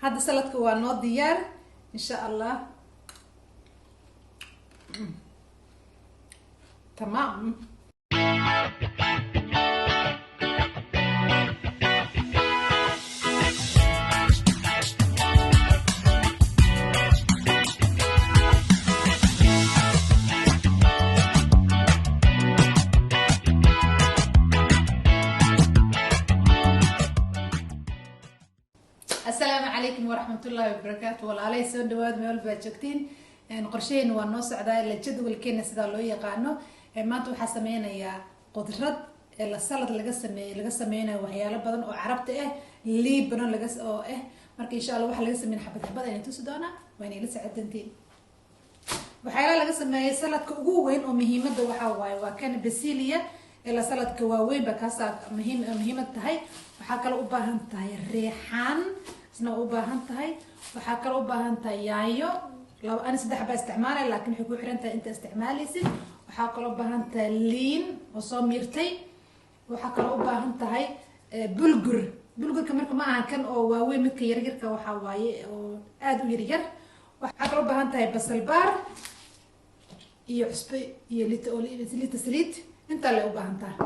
هذا سلطة waa noo diyaar insha Allah. تمام. السلام عليكم ورحمة الله وبركاته. والله سو دواad meel baa joogtiin qorsheen waa noo socdaa la jadwalkeena sida loo yaqaano. maanta waxaa sameynayaa qudrad la salad laga sameeyo waxyaalo badan oo carabta ah liibano laga oo ah marka insha Allah waxa laga sameeyo xabad xabad inay tusi doona waa inay la socodintiin. waxyaalo laga sameeyo saladka ugu weyn oo muhiimada waxa waaye waa kan basilia la saladka waa weyn ba kaas muhiimad tahay. waxaa kale u baahan tahay reexaan isna u baahan tahay. waxaa kale u baahan tahay yaayo laba aan saddex ba isticmaalay laakiin waxay ku xiran tahay inta isticmaalaysid. waxaa kale u baahan tahay liin oo soo miirtay. waxaa kale u baahan tahay bulgurka marka ma aha kan oo waaweyn midka yaryarka waxa waaye oo aad u yaryar. waxaa kale u baahan tahay basal baar iyo cusbo iyo lita saliid inta la u baahan tahay.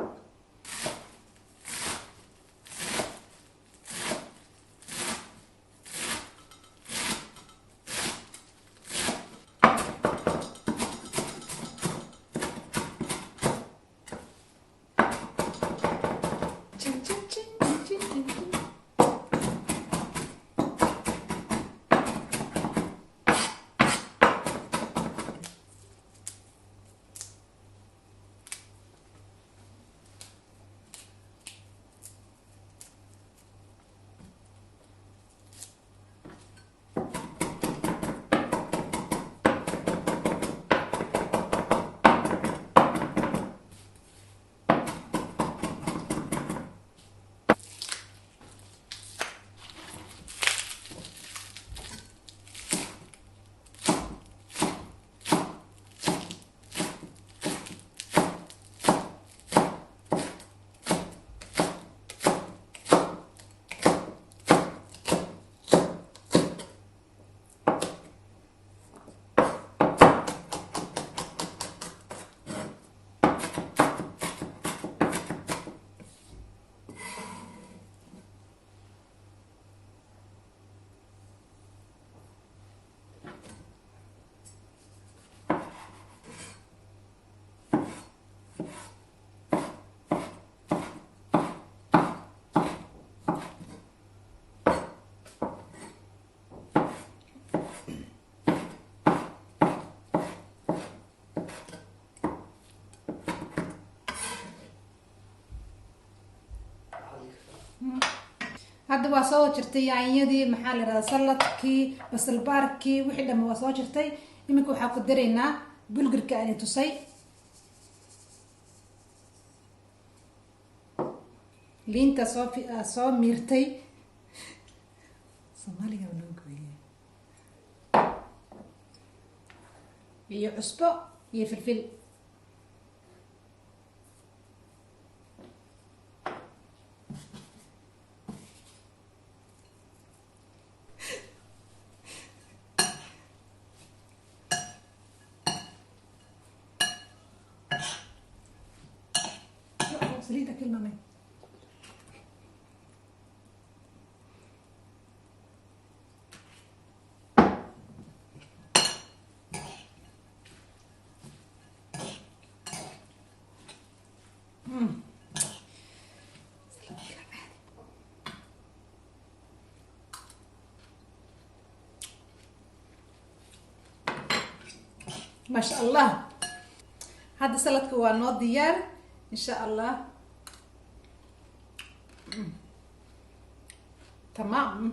hadda waa soo jirtay yaanyadii maxaa la yiraahdaa saladkii basal baarkii wixii dhamma waa soo jirtay. iminka waxaa ku dareynaa bulgurka aan tusay liinta soo miirtay Soomaaliga loo gooyay iyo cusbo iyo filfil. سليدة كلمة من ما شاء الله. هذا سلطة waa noo diyaar إن شاء الله. تمام.